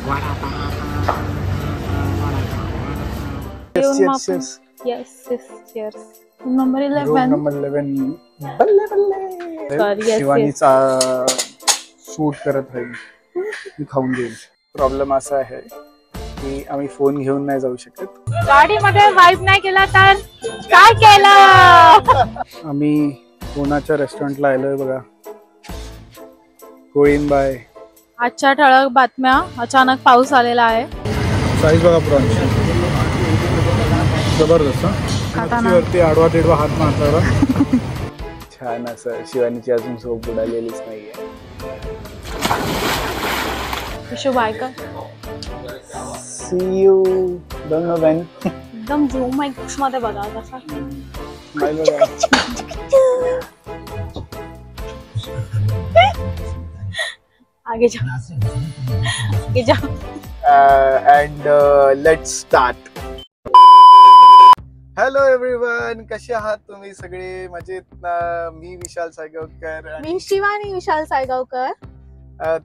Number 11 बल्ले बल्ले शिवानीचा shoot करत राहील, मी खाऊन घेईन. प्रॉब्लेम असा आहे की आम्ही फोन घेऊन नाही जाऊ शकत. गाडीमध्ये वाईप नाही केला तर काय केलं? आम्ही पुण्याच्या रेस्टॉरंटला आलोय बघा, गोळींबाय. आजच्या ठळक बातम्या. अचानक पाऊस आलेला आहे. साईज बघा प्रॉन्स जबरदस्त. वरती आडवा तिडवा हात मारता. छान असं. शिवानीची अजून झोप उडालेलीच नाहीये. बायका see you don't know when. एकदम झूम एक्स मध्ये बघा कसा. आगे जा, आगे जा. And let's start. Hello everyone, कसे आहात तुम्ही सगळे? मजेत ना? मी विशाल सायगावकर. मी शिवानी विशाल सायगावकर.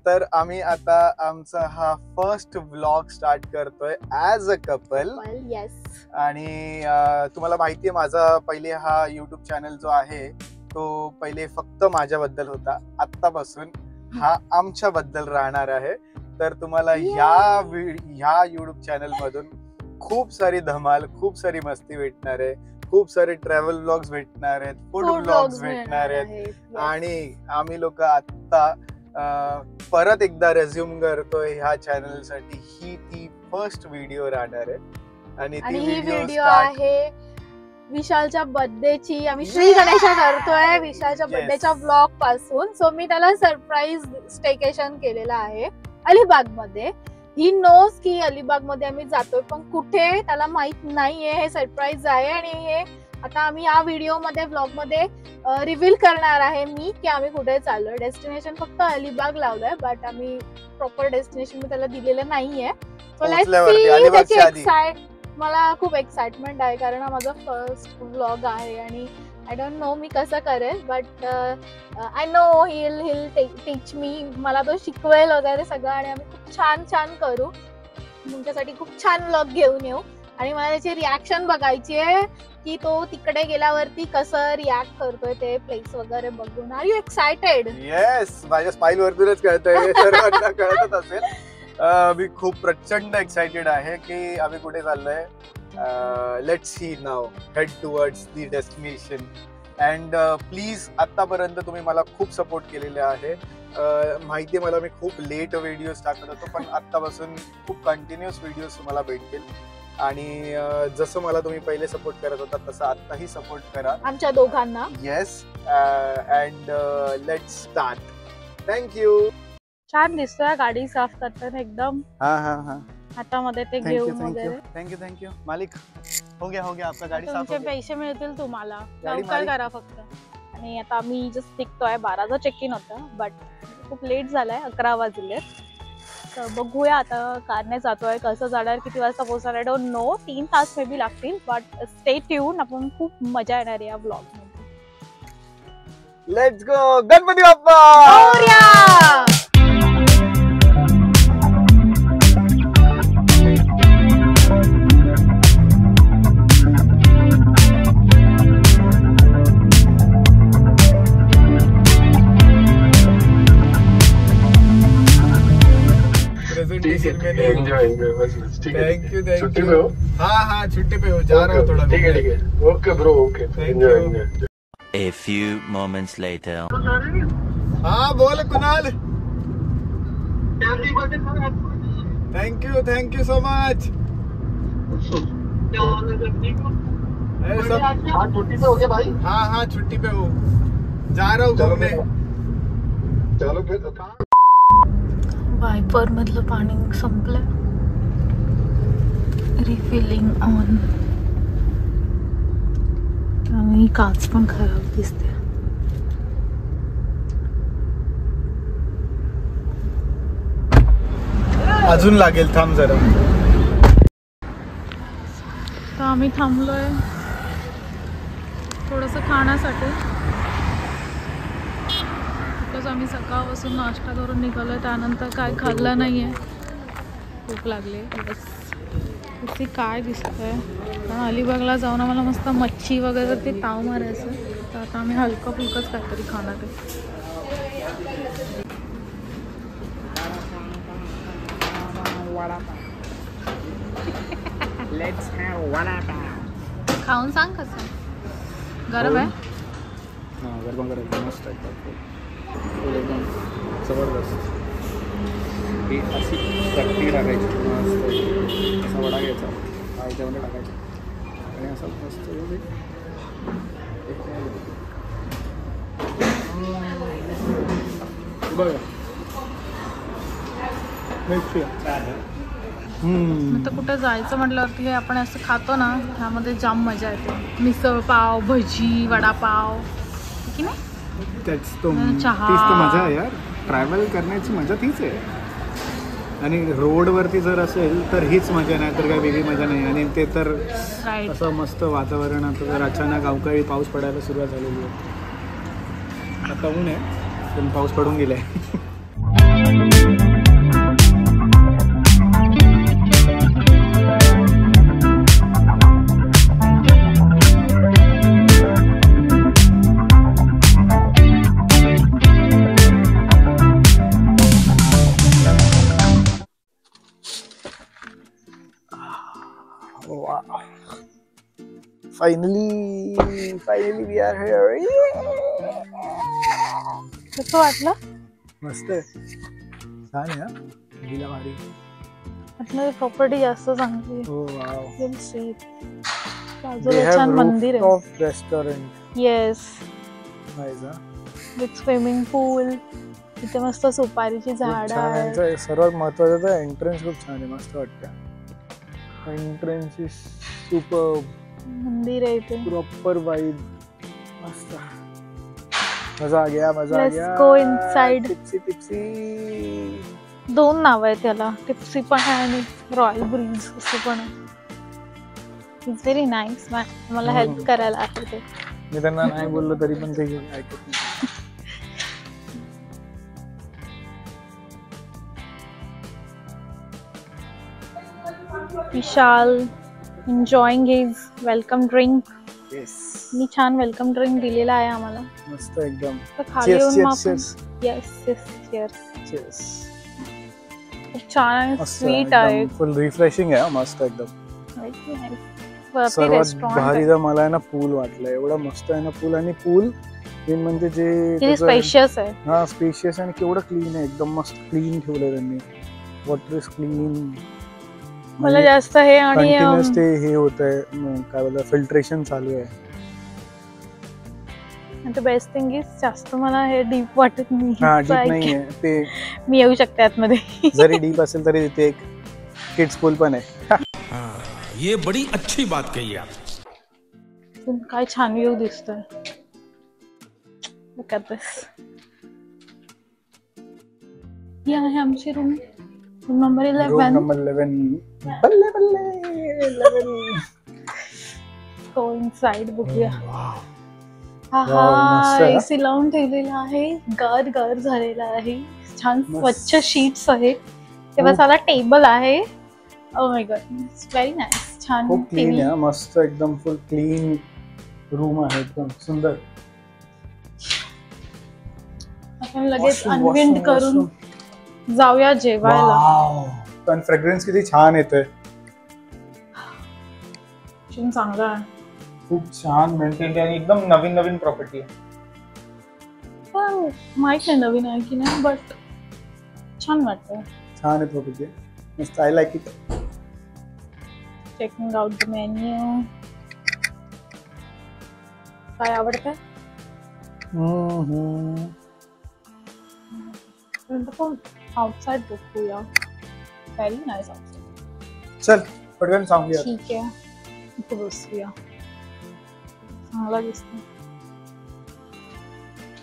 तर आम्ही आता आमचा हा फर्स्ट व्लॉग स्टार्ट करतोय ऍज अ कपल. येस. आणि तुम्हाला माहिती आहे माझा पहिले हा युट्यूब चॅनल जो आहे तो पहिले फक्त माझ्याबद्दल होता. आत्तापासून हा आमच्याबद्दल राहणार आहे. तर तुम्हाला ह्या युट्यूब चॅनल मधून खूप सारी धमाल, खूप सारी मस्ती भेटणार आहे. खूप सारे ट्रॅव्हल व्लॉग्स भेटणार आहेत, फूड व्लॉग्स भेटणार आहेत. आणि आम्ही लोक आता परत एकदा रेझ्युम करतोय ह्या चॅनल साठी. ही ती फर्स्ट व्हिडिओ राहणार आहे. आणि ही व्हिडिओ आहे विशालच्या बर्थडेची. आम्ही श्री गणेशा करतोय विशालच्या बर्थडेच्या व्लॉग पासून. सो मी त्याला सरप्राईज स्टेकेशन केलेलं आहे अलिबाग मध्ये. ही नोज की अलिबाग मध्ये आम्ही जातोय, पण कुठे त्याला माहित नाहीये. हे सरप्राईज आहे आणि हे आता आम्ही या व्हिडिओ मध्ये व्लॉग मध्ये रिव्हील करणार आहे मी की आम्ही कुठे चाललोय. डेस्टिनेशन फक्त अलिबाग लावलंय, बट आम्ही प्रॉपर डेस्टिनेशन मी त्याला दिलेलं नाहीये. मला खूप एक्साइटमेंट आहे कारण हा माझा फर्स्ट व्लॉग आहे आणि आय डोंट नो मी कसं करेल, but I know hill teach me. मला तो शिकवेल वगैरे सगळं आणि आम्ही खूप छान छान करू. तुमच्यासाठी खूप छान व्लॉग घेऊन येऊ आणि मला त्याची रिॲक्शन बघायची आहे की तो तिकडे गेल्यावरती कसं रिॲक्ट करतोय ते प्लेस वगैरे बघून. Are you excited? येस, माझ्या स्माइल वरतूनच कळतंय, सर्वांना कळतच असेल. मी खूप प्रचंड एक्साइटेड आहे की आम्ही कुठे चाललोय. Let's see now, head towards the destination. And please, आतापर्यंत तुम्ही मला खूप सपोर्ट केलेला आहे. माहिती आहे मला, मी खूप लेट व्हिडिओज टाकत होतो, पण आत्तापासून खूप कंटिन्युअस व्हिडिओज तुम्हाला भेटतील. आणि जसं मला तुम्ही पहिले सपोर्ट करत होता तसं आत्ताही सपोर्ट करा आमच्या दोघांना. Yes. And let's start. Thank you. छान दिसतोय गाडी साफ करताना एकदम. हातामध्ये ते घेऊन वगैरे. थँक्यू मालिक. हो गया आपका गाडी साफ. तुमचे पैसे मिळतील तुम्हाला, लवकर करा फक्त. आणि आता आम्ही जस्ट निघतोय. 12चा चेक इन होता, बट खूप लेट झालाय, 11 वाजलेत. तर बघूया आता कारने जातोय, कसं जाणार, किती वाजता पोहोचणार, आय डोंट नो. 3 तास मे बी लागतील, बट स्टे ट्यून. आपण खूप मजा येणार आहे या ब्लॉग मध्ये. Let's go. Ganpati Bappa Morya. Thank you. हाँ छुट्टी पे हो, जा रहा हूँ थोड़ा. ठीक है. Okay bro, okay. Thank you. A few moments later. हाँ बोल Kunal. Thank you so much. छुट्टी पे हो गया भाई? हाँ छुट्टी पे हो, जा रहा हूँ घूमने. चलो फिर. वायपर मधलं पाणी संपलं. Refilling on. त्यामुळे काच पण खराब दिसते. अजून लागेल, थांब जरा. तर आम्ही थांबलोय थोडंसं खाण्यासाठी. आम्ही सकाळपासून नाश्ता करून निघालोय, त्यानंतर काय खाल्लं नाहीये. भूक लागली बस. किती काय दिसतंय. कारण अलिबागला जाऊन आम्हाला मस्त मच्छी वगैरे ते ताव मारायचं. तर आता आम्ही हलकं फुलकंच काहीतरी खाणार आहे. खाऊन सांग कसं गरम आहे. गरम गरम मस्त एकदम जबरदस्त. ही अशी चटणी टाकायची मस्त. असा वडा घ्यायचा, हा याच्यामध्ये टाकायचा आणि असं मस्त बघा. तर कुठे जायचं म्हटल्यावरती हे आपण असं खातो ना, ह्यामध्ये जाम मजा येते. मिसळ पाव, भजी, वडापाव की नाही. तीच तो चहा. मजा आहे यार. ट्रॅव्हल करण्याची मजा तीच आहे. आणि रोडवरती जर असेल तर हीच मजा, नाही तर काही वेगळी मजा नाही. आणि ते तर असं मस्त वातावरण. आता जर अचानक अवकाळी पाऊस पडायला सुरुवात झालेली आहे. आता ऊन आहे पण पाऊस पडून गेलाय. Finally we are here. कसं वाटलं. मस्त आहे, छान आहे. दिला भारी. म्हटलं प्रॉपर्टी जास्त चांगली. हो वाव. बाजूला छान मंदिर आहे. Restaurant. Yes. Nice. With swimming pool. इथे मस्त सुपारीची झाड आहे. सर्वात महत्वाचं तर एंट्रन्स खूप छान आहे, मस्त वाटतं. Entrance is super. मंदिर आहे इथे. Proper vibe. मस्त. मजा आ गया, मजा आ गया. Let's go inside. टिप्सी. 2 नाव आहे त्याला. टिप्सी पण आहे आणि रॉयल ब्रीज असं पण आहे. It's very nice. मला हेल्प करायला आहे ते. मी त्यांना नाही बोललो तरी पण ते ऐकत नाही. Vishal enjoying his welcome drink. Yes. मी छान वेलकम ड्रिंक दिलेला आहे आम्हाला. मस्त एकदम. तर खाली येऊन मग आपण. Cheers. Yes yes cheers. Cheers. खूप छान आणि स्वीट आहे. फुल रिफ्रेशिंग आहे. मस्त एकदम. सर्वात रेस्टॉरंट भारी तर मला आहे ना पूल वाटलं. एवढा मस्त आहे ना पूल. आणि पूल मेन म्हणजे जे स्पेशियस आहे. हा स्पेशियस आणि केवढं क्लीन आहे. एकदम मस्त क्लीन ठेवलंय त्यांनी. Water is clean. मला जास्त हे आणि कंटिन्युअस ते हे होतंय, काय बोलतात, फिल्ट्रेशन चालू आहे. द बेस्ट थिंग इज जास्त मला हे डीप वाटत नाही. हा डीप नाहीये ते. मी येऊ शकते आतमध्ये. जरी डीप असेल तरी तिथे एक किड्स पूल पण आहे. ये बड़ी अच्छी बात कही आप. काय छान व्ह्यू दिसतोय. Look at this. ही आहे आमची room. Room number 11. Room number 11. बल्ले बल्ले 11. गो इनसाइड बघूया. Wow, हा मस्त आहे. एसी लावून ठेवलेला आहे. गार झालेला आहे. छान स्वच्छ शीट्स आहेत. ते बसायला टेबल आहे. Oh my God, it's very nice. छान खूप क्लीन आहे. मस्त एकदम फुल क्लीन रूम आहे. एकदम सुंदर. आपण लगेच अनविंड करून जाऊया जेवायला. पण फ्रेग्रन्स किती छान येतोय. चांगला आहे. खूप छान मेंटेन आणि एकदम नवीन प्रॉपर्टी आहे. पण माहित नाही नवीन आहे की नाही, बट छान वाटतं. छान आहे प्रॉपर्टी. मस्त. I like it. Checking out the menu. काय आवडतं. पण आउटसाइड बघूया. Very nice outside. चल पटकन सांगूया. ठीक आहे, इथे बसूया. चांगला दिसतो.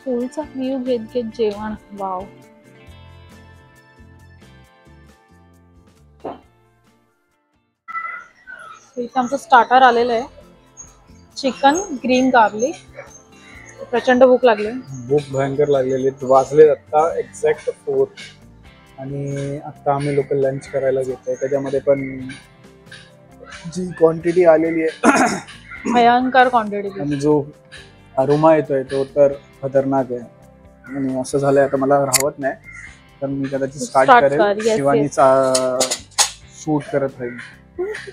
पूलचा व्ह्यू घेत जेवण. वाव. इथे आमचं स्टार्टर आलेलं आहे. Chicken green garlic. प्रचंड भूक लागली. भूक भयंकर लागलेली. वाजले आता एक्झॅक्ट 4. आणि आता आम्ही लोक लंच करायला घेतोय. त्याच्यामध्ये पण जी क्वांटिटी आलेली आहे भयंकर क्वांटिटी आणि जो अरोमा येतोय तो तर खतरनाक आहे. आणि असं झालंय आता मला राहत नाही, तर मी कदाचित स्टार्ट करेल. शिवानी शूट करत राहील,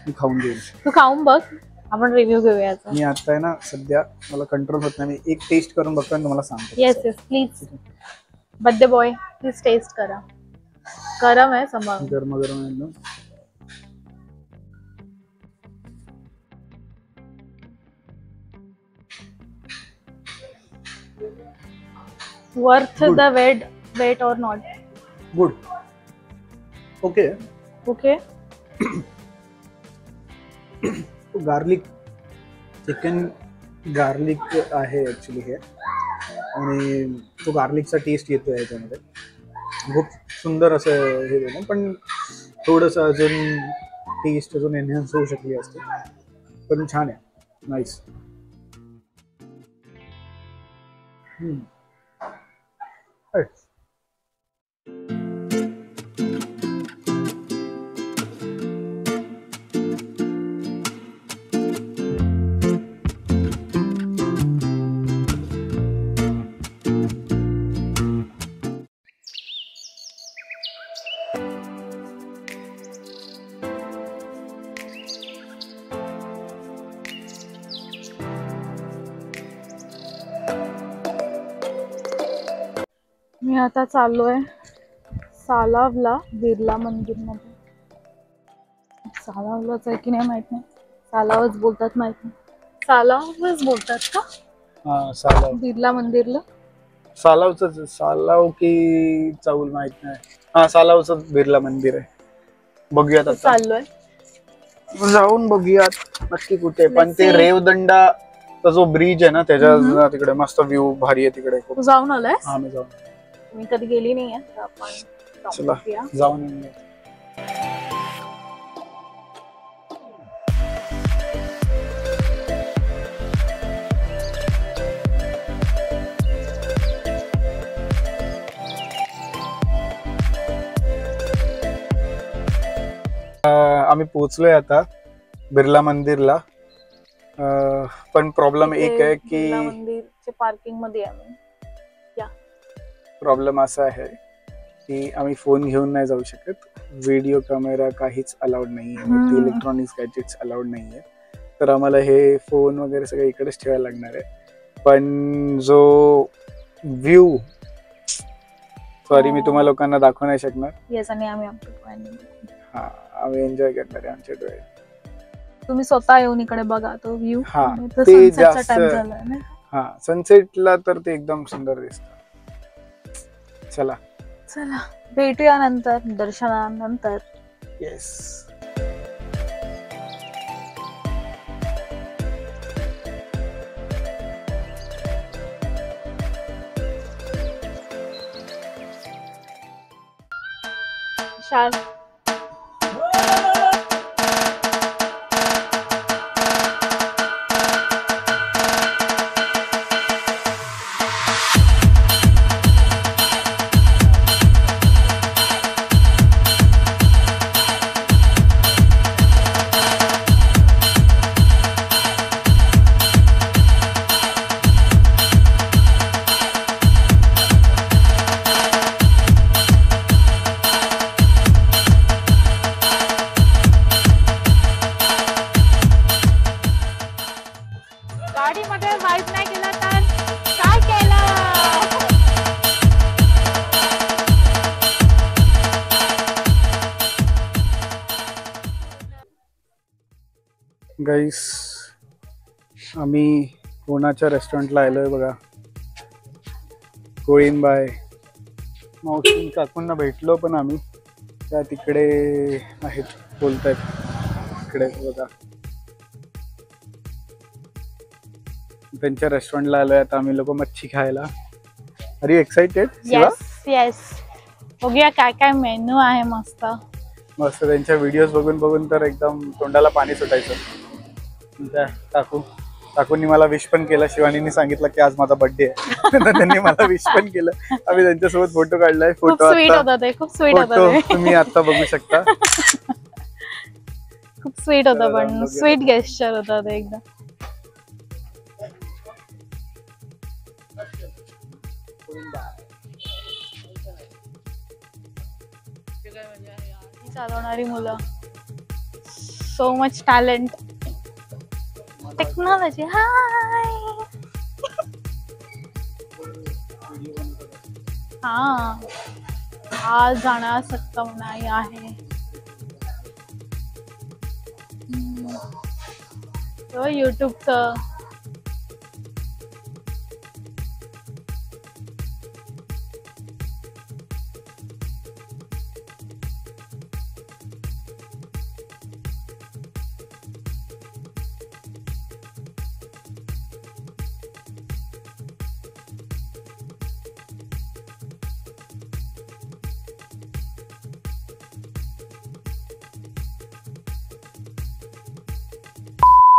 मी खाऊन घेईल. तू खाऊन बघ, आपण रिव्ह्यू घेऊया. मी आता आहे ना सध्या मला कंट्रोल होत नाही, मी एक टेस्ट करून बघतो आणि तुम्हाला सांगतो. Yes yes please. Birthday boy please taste करा. गरम आहे समोर, गरम गरम आहे एकदम. Worth the wait or not? Good. Okay okay. Garlic chicken garlic आहे ऍक्च्युली हे, आणि तो गार्लिकचा टेस्ट येतो याच्यामध्ये. खूप सुंदर असं हे देणं, पण थोडंसं अजून टेस्ट अजून एनहान्स होऊ शकली असते, पण छान आहे. नाईस. मी आता चाललोय सालावला बिर्ला मंदिर मध्ये. सालावलाच आहे की नाही माहित नाही, सालावच बोलतात माहित नाही. सालावच बोलतात का? हा सालाव. बिर्ला मंदिरला सालावच, सालाव की चाऊल माहित नाही. हा सालावच बिर्ला मंदिर आहे. बघूयात आता, चाललोय, जाऊन बघूयात नक्की कुठे. पण ते रेवदंडाचा जो ब्रिज आहे ना त्याच्या तिकडे मस्त व्ह्यू भारी आहे तिकडे. तू जाऊन आलाय? हा मी जाऊन, मी कधी गेली नाहीये, तर आपण चला जाऊन येऊया. आम्ही पोहोचलोय आता बिर्ला मंदिरला. पण प्रॉब्लेम एक आहे की बिर्ला मंदिरच्या पार्किंग मध्ये आम्ही. प्रॉब्लेम असा आहे की आम्ही फोन घेऊन नाही जाऊ शकत. व्हिडिओ कॅमेरा काहीच अलाउड नाही आहे, इलेक्ट्रॉनिक्स गॅजेट्स अलाउड नाही आहे. तर आम्हाला हे फोन वगैरे सगळं इकडेच ठेवायला लागणार आहे. पण जो व्ह्यू सॉरी मी तुम्हाला लोकांना दाखवू नाही शकणार. येस, आणि आम्ही हा आम्ही एन्जॉय करणार आहे आमच्या डोळे. तुम्ही स्वतः येऊन इकडे बघा तो व्ह्यू. हा ते जास्त, टाइम झालाय ना. हा सनसेटला तर ते एकदम सुंदर दिसतं. चला चला भेटूया नंतर दर्शनानंतर. येस. शाल गाडीमध्ये वाईट नाही केला तर काय केलं? गाईस आम्ही कोणाच्या रेस्टॉरंटला आलोय बघा. कोळींबाई मावशी काकूंना भेटलो, पण आम्ही त्या तिकडे आहेत बोलतायत. इकडे बघा त्यांच्या रेस्टॉरंटला आलोय आता आम्ही लोक मच्छी खायला. Are you excited? Yes yes, बघूया काय काय मेनू आहे. मस्त मस्त. त्यांच्या व्हिडिओज बघून बघून तर एकदम तोंडाला पाणी सुटायचं. काकू काकूंनी मला विश पण केलं. शिवानीने सांगितलं की आज माझा बर्थडे आहे तर त्यांनी मला विश पण केलं. आम्ही त्यांच्यासोबत फोटो काढलाय. फोटो स्वीट होता ते, खूप स्वीट होता ते. तुम्ही आता बघू शकता. खूप स्वीट होता, पण स्वीट गेस्चर होता ते एकदम. चालवणारी मुलं, सो मच टॅलेंट, टेक्नॉलॉजी. हाय हा, आज जाणार सकम नाही आहे. युट्यूबचं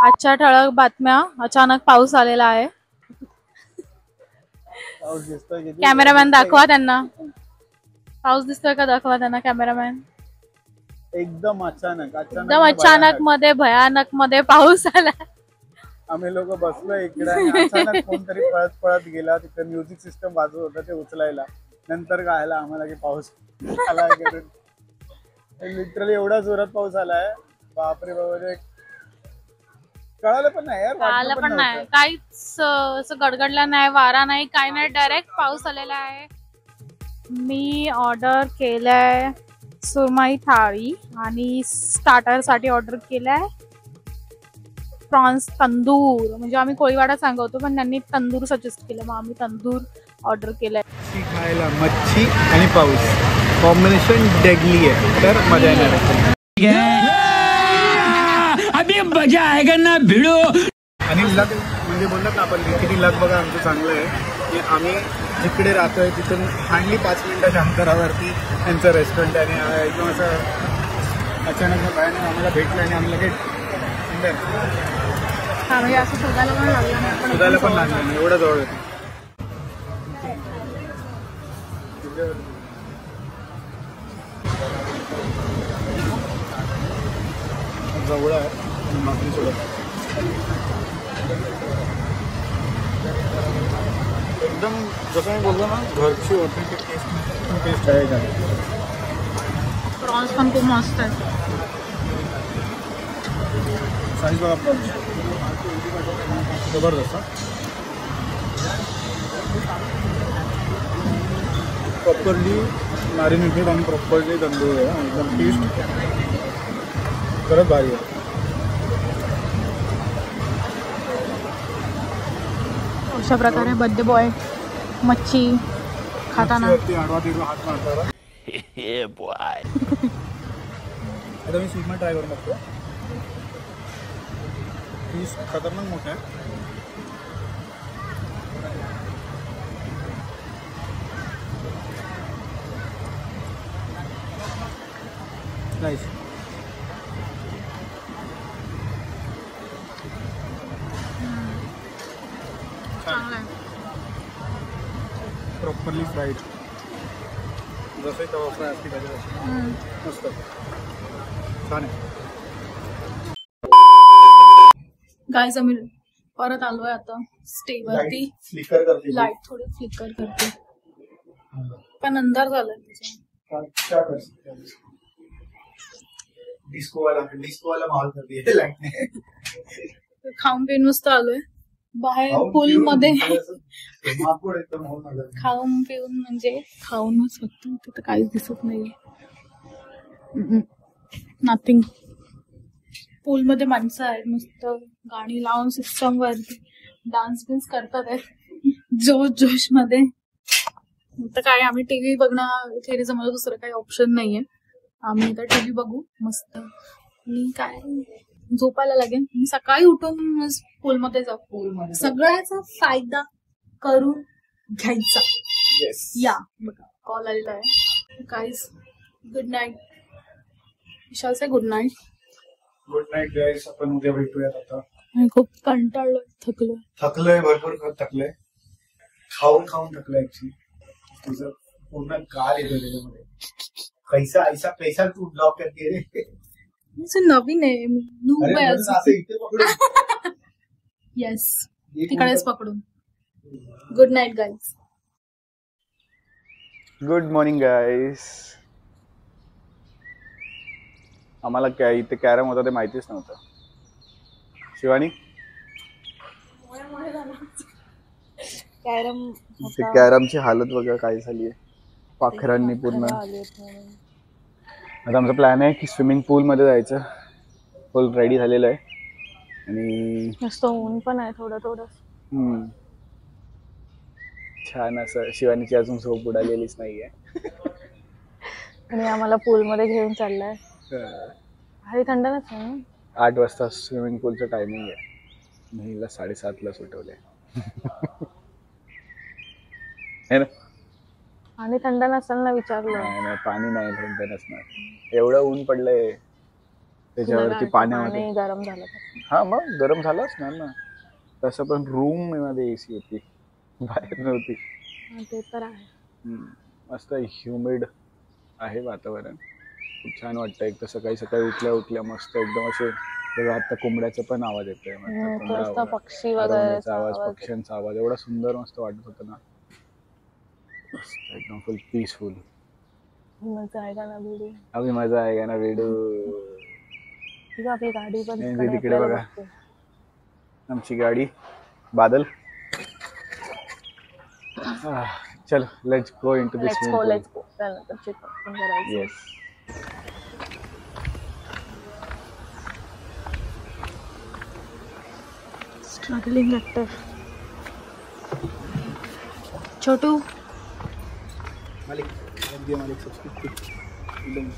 आजच्या ठळक बातम्या. अचानक पाऊस आलेला आहे. कॅमेरामॅन दाखवा त्यांना. पाऊस दिसतोय का, दाखवा त्यांना कॅमेरामॅन. एकदम अचानक मध्ये, भयानक मध्ये पाऊस आला. आम्ही लोक बसलो इकडे आणि अचानक कोणतरी पळत पळत गेला. तिथे म्युझिक सिस्टम वाजवत होतं ते उचलायला. नंतर कळालं आम्हाला की पाऊस आला. लिटरली एवढा जोरात पाऊस आलाय, बापरे बापरे. कळालं पण नाही यार, कळालं पण नाही, काहीच असं गडगडलं नाही, वारा नाही, काय नाही, डायरेक्ट पाऊस आलेला आहे. मी ऑर्डर केलंय सुरमई थाळी आणि स्टार्टर साठी ऑर्डर केलंय प्रॉन्स तंदूर. म्हणजे आम्ही कोळीवाडा सांगतो, पण त्यांनी तंदूर सजेस्ट केलं, मग आम्ही तंदूर ऑर्डर केलंय. खायला मच्छी आणि पाऊस कॉम्बिनेशन डेडली आहे, तर मजा येणार आहे. अभी मजा आएगा ना भिड़ो. आणि लक म्हणजे बोलतात ना आपण, किती लक बघा आमचं चांगलं आहे की आम्ही जिकडे राहतोय तिथून हार्डली 5 मिनिटाच्या अंतरावरती त्यांचं रेस्टॉरंट आहे. आणि एकदम असं अचानक बाहेर आम्हाला भेटलं आणि आम्ही लगेच म्हणजे असं शोधायला पण लागलं नाही, शोधायला पण लागलं नाही, एवढं जवळ होतं. जवळ आहे मागणी सोडत एकदम जसं मी बोललो ना, घरची ऑथेंटिक टेस्ट आहे का. प्रॉन्स पण खूप मस्त आहे. साईज बघा प्रॉन्स जबरदस्त. प्रॉपरली मॅरिनेटेड आणि प्रॉपरली तंदूर आहे. एकदम टेस्ट खरंच भारी आहे. अशा प्रकारे बर्थडे बॉय मच्छी खाताना हात मारतो. आता मी सुरमई ट्राय करून बघतो. पीस खतरनाक मोठा आहे. नाईस. प्रॉपरली फ्राईड, जसं तवा फ्राय असते त्याच्या मस्त छान आहे. गाईज आम्ही परत आलोय आता स्टेवरती. फ्लिकर करते लाईट थोडी फ्लिकर करते, पण अंधार झालाय त्याचा. डिस्को वाला माहोल करते है लाईट ने. खाऊन पिऊन मस्त आलोय बाहेर पूल मध्ये. खाऊन पिऊन म्हणजे खाऊनच फक्त, तिथं काहीच दिसत नाही, नथिंग. पूल मध्ये माणसं आहेत, मस्त गाणी लावून सिस्टम वरती डान्स बिन्स करतात आहेत जोश मध्ये. तर काय आम्ही टीव्ही बघणं इथे जमलं, दुसरं काही ऑप्शन नाहीये. आम्ही आता टीव्ही बघू मस्त. मी काय झोपायला लागेल, मी सकाळी उठून पूलमध्ये जाऊ. सगळ्याचा फायदा करून घ्यायचा. या बघा कॉल आलेला आहे. Guys good night. Vishal say good night. Good night guys. आपण उद्या भेटूयात आता. खूप कंटाळलोय, थकलोय. थकलोय, भरपूर थकलोय. खाऊन थकलोय ऍक्च्युली. तुझं पूर्ण गाल येतो त्याच्यामध्ये. कैसा तू ब्लॉक करते रे. नवीन आहे मी. येस, तिकडेच पकडून. Good night guys. Good morning guys. आम्हाला काय इथे कॅरम होता ते माहितीच नव्हतं. शिवानी, कॅरमची हालत वगैरे काय झाली आहे, पाखरांनी पूर्ण. आता आमचा प्लॅन आहे की स्विमिंग पूल मध्ये जायचं. फुल रेडी झालेलं आहे आणि मस्त ऊन पण आहे थोडं थोडं. छान असं. शिवानीची अजून झोप उडालेलीच नाहीये आणि आम्हाला पूल मध्ये घेऊन चाललाय. भारी थंड नसेल ना? 8 वाजता स्विमिंग पूलचं टायमिंग आहे. महिला 7:30 सुटवलंय. है ना? आणि थंड नसेल ना विचारलं. नाही, पाणी नाही थंड नसणार. एवढं ऊन पडलंय त्याच्यावरती पाण्यामध्ये. गरम झालं. हा मग गरम झालं असणार ना. तसं पण रूम मध्ये एसी होती, बाहेर नव्हती. ते तर आहे. मस्त ह्युमिड आहे वातावरण. खूप छान वाटतं. एक तर सकाळी उठल्या मस्त एकदम असे. आता कोंबड्याचा पण आवाज येतोय, पक्षी वगैरे आवाज, पक्ष्यांचा आवाज एवढा सुंदर मस्त वाटत होतं ना. एकदम फुल पीसफुल. मजा आहे का ना वीडिओ. अभी मजा आहे का ना व्हिडिओ. आपली गाडी पण तिकडे बघा, आमची गाडी. बादल. चल let's go into this swimming pool. Let's go. Yes. Struggling actor Chhotu. मालिक सब्सक्राइब.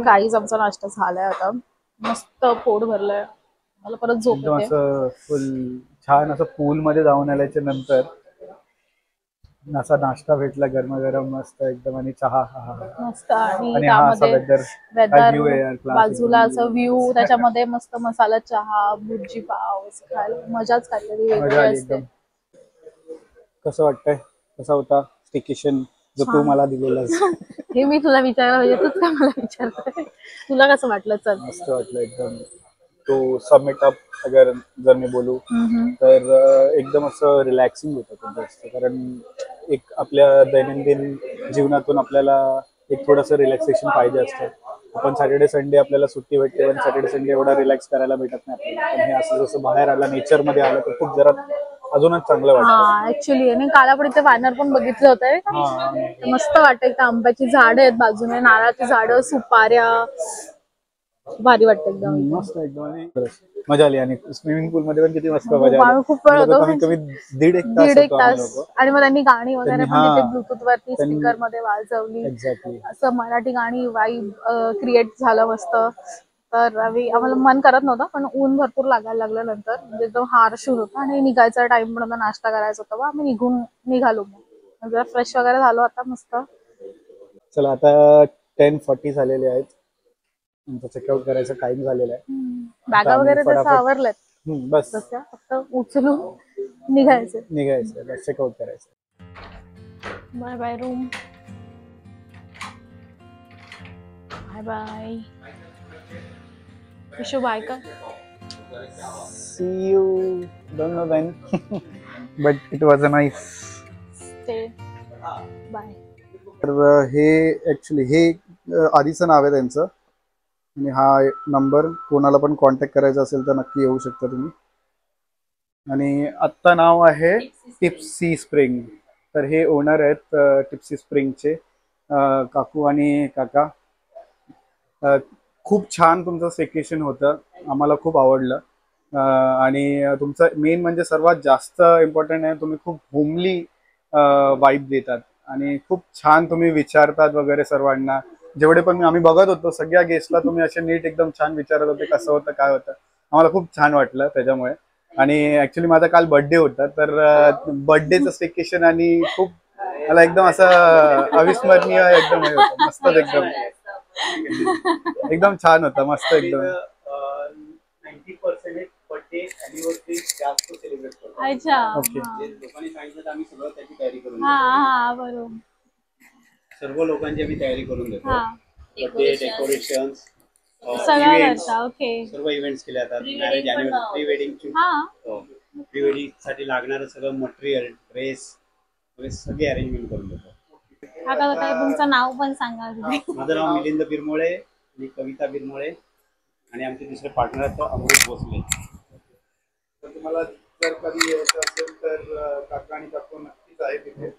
काहीच आमचा नाश्ता झालाय. आता मस्त पोट भरलंय. मला परत झोप एकदम असं फुल छान असं पूल मध्ये जाऊन आल्याच्या नंतर असा नाश्ता भेटला गरम मस्त एकदम. आणि चहा मस्त. आणि त्यामध्ये वेदर, बाजूला असं व्ह्यू, त्याच्यामध्ये मस्त मसाला चहा, भुर्जी पाव खायला मजाच काहीतरी वेगळी असते. कसं वाटतंय, कसा होता स्टेकेशन जो तू मला दिलेलास? हे मी तुला विचारायला पाहिजे, तूच का मला विचारतोय? तुला कसं वाटलं? चल. मस्त वाटलं एकदम. तो समिट अप अगर जर मी बोलू तर एकदम असं रिलॅक्सिंग होतं खूप जास्त. कारण एक आपल्या दैनंदिन जीवनातून आपल्याला एक थोडंसं रिलॅक्सेशन पाहिजे असतं. आपण सॅटर्डे संडे आपल्याला सुट्टी भेटते, पण सॅटर्डे संडे एवढा रिलॅक्स करायला भेटत नाही आपल्याला. पण हे असं जसं बाहेर आला, नेचर मध्ये आलं तर खूप जरा अजूनच चांगलं वाटतं. ऍक्च्युली. आणि काल आपण इथे वानर पण बघितलं होतं. मस्त वाटतं. आंब्याची झाडं आहेत बाजूने, नारळाची झाडं, सुपाऱ्या. भारी वाटतं एकदम. मस्त एकदम. मजा आली. आणि स्विमिंग पूल मध्ये पण किती मस्त मजा आली. खूप वेळ होतो, कमीत कमी 1.5 तास. आणि मग त्यांनी गाणी वगैरे पण तिथे ब्लूटूथ वरती स्पीकर मध्ये वाजवली. एक्झॅक्टली. असं मराठी गाणी वाईब क्रिएट झालं मस्त. तर आम्हाला मन करत नव्हतं, पण ऊन भरपूर लागायला लागलं नंतर. म्हणजे एकदम हार्श होता आणि निघायचा टाइम पण होता, नाश्ता करायचा होता. आम्ही निघालो. मग जरा फ्रेश वगैरे झालो आता मस्त. चला आता 10:40 झालेले आहेत. चेकआउट करायचा टाइम झालेला आहे. बॅगा वगैरे तसं आवरल्यात. बस फक्त उचलून निघायचं. बस चेकआउट करायचं. Bye bye room. Bye bye. Vishu bye का? See you. Don't know when, but it was a nice bye. तर हे ऍक्च्युली हे आधीचं नाव आहे त्यांचं आणि हा नंबर कोणाला पण कॉन्टॅक्ट करायचा असेल तर नक्की येऊ शकता तुम्ही. आणि आत्ता नाव आहे टिप्सी स्प्रिंग. तर हे ओनर आहेत टिप्सी स्प्रिंगचे काकू आणि काका. खूप छान तुमचं स्टेकेशन होतं, आम्हाला खूप आवडलं. आणि तुमचं मेन म्हणजे सर्वात जास्त इम्पॉर्टंट आहे, तुम्ही खूप होमली वाईब देतात आणि खूप छान तुम्ही विचारतात वगैरे सर्वांना. जेवढे पण आम्ही बघत होतो सगळ्या गेस्टला तुम्ही असे नीट एकदम छान विचारत होते, कसं होतं काय होतं. आम्हाला खूप छान वाटलं त्याच्यामुळे. आणि ऍक्च्युली माझा काल बर्थडे होता, तर बर्थडेचं स्टेकेशन आणि खूप मला एकदम असं अविस्मरणीय एकदम हे होतं. मस्तच एकदम छान होता, मस्त एकदम. 90% बर्थडे अॅनिव्हर्सरी जास्त सेलिब्रेट करतो. अच्छा. ओके. लोकांनी सांगितलं तर आम्ही सगळं त्याची तयारी करून हा देतो. हा बरोबर. सर्व लोकांची आम्ही तयारी करून देतो. हा बर्थडे डेकोरेशन सगळं करता. ओके. सर्व इव्हेंट्स केले जातात. मॅरेज अॅनिव्हर्सरी प्री वेडिंग हा प्री वेडिंग साठी लागणारं सगळं मटेरियल ड्रेस वगैरे सगळी अरेंजमेंट करून देतो. आता काय तुमचं नाव पण सांगा. माझं नाव मिलिंद बिरमोळे आणि कविता बिरमोळे आणि आमचे दुसरे पार्टनर आहेत अमृत भोसले. तर तुम्हाला जर कधी यायचं असेल तर काका आणि काकू नक्कीच आहे तिथे,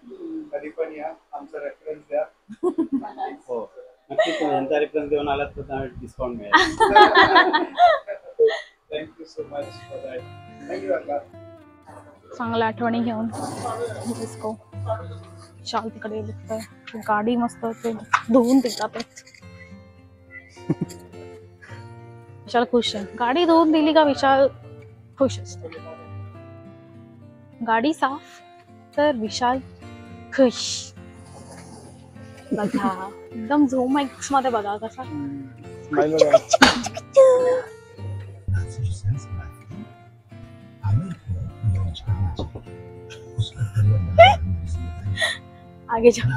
कधी पण या, आमचा रेफरन्स द्या. हो नक्कीच यांचा रेफरन्स देऊन आलात तर तुम्हाला डिस्काउंट मिळेल. Thank you so much for that. Thank you काका. चांगल्या आठवणी घेऊन डिस्को विशाल तिकडे बघतोय. गाडी मस्त ते धुवून देतात. विशाल खुश आहे. गाडी धुवून दिली का विशाल खुश असतो. गाडी साफ तर विशाल खुश. बघा एकदम झूम एक्स मध्ये बघा कसा. स्माइल बघा. आगे जाओ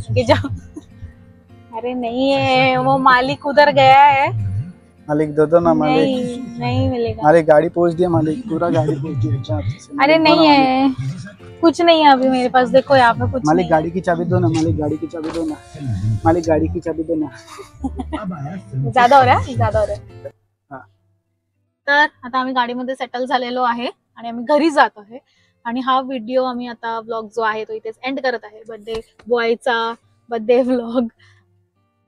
आगे जाओ. अरे नहीं है वो मालिक उधर गया है. मालिक दो दो ना मालिक. नहीं नहीं मिलेगा. मालिक गाड़ी पहुंच दिया, मालिक पूरा गाड़ी पहुंच दिया. अरे नहीं है कुछ नहीं है अभी मेरे पास. देखो यहाँ पे कुछ मालिक नहीं गाड़ी की चाबी दो ना, मालिक गाड़ी की चाबी दो ना, मालिक गाड़ी की चाबी दो ना. है. ज्यादा हो रहा है ज्यादा हो रहा है. हा. तर आता आम्ही गाडीमध्ये सेटल झालेलो आहे आणि आम्ही घरी जात आहे. आणि हा व्हिडिओ आम्ही आता व्लॉग जो आहे तो इथेच एंड करत आहे. बर्थडे बॉयचा बर्थडे व्लॉग.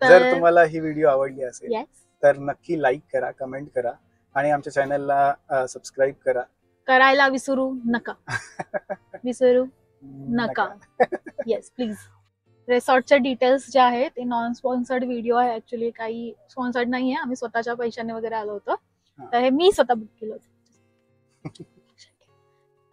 जर तुम्हाला ही व्हिडिओ आवडली असेल येस तर नक्की लाईक करा, कमेंट करा आणि आमच्या चॅनलला सबस्क्राईब करा. करायला विसरू नका. विसरू नका. Yes please. रिसॉर्टचे डिटेल्स जे आहेत ते नॉन स्पॉन्सर्ड व्हिडिओ आहे. ऍक्च्युली काही स्पॉन्सर्ड नाही आहे. आम्ही स्वतःच्या पैशाने वगैरे आलो होतो. तर हे मी स्वतः बुक केलं होतं.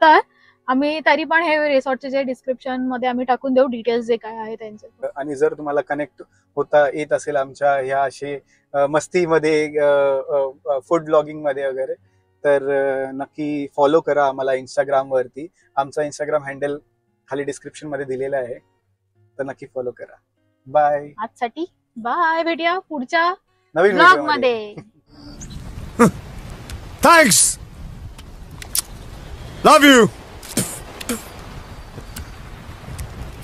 तर आम्ही तरी पण हे रिसॉर्टचे जे डिस्क्रिप्शन मध्ये आम्ही टाकून देऊ डिटेल्स जे काय आहे त्यांचे. आणि जर तुम्हाला कनेक्ट होता येत असेल आमच्या ह्या असे मस्तीमध्ये फूड ब्लॉगिंग मध्ये वगैरे तर नक्की फॉलो करा आम्हाला इंस्टाग्राम वरती. आमचा इंस्टाग्राम हँडल खाली डिस्क्रिप्शन मध्ये दिलेला आहे, तर नक्की फॉलो करा. बाय. आजसाठी बाय. भेटूया पुढच्या नवीन ब्लॉग व्हिडिओ मध्ये. Thanks. Love you.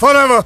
Forever.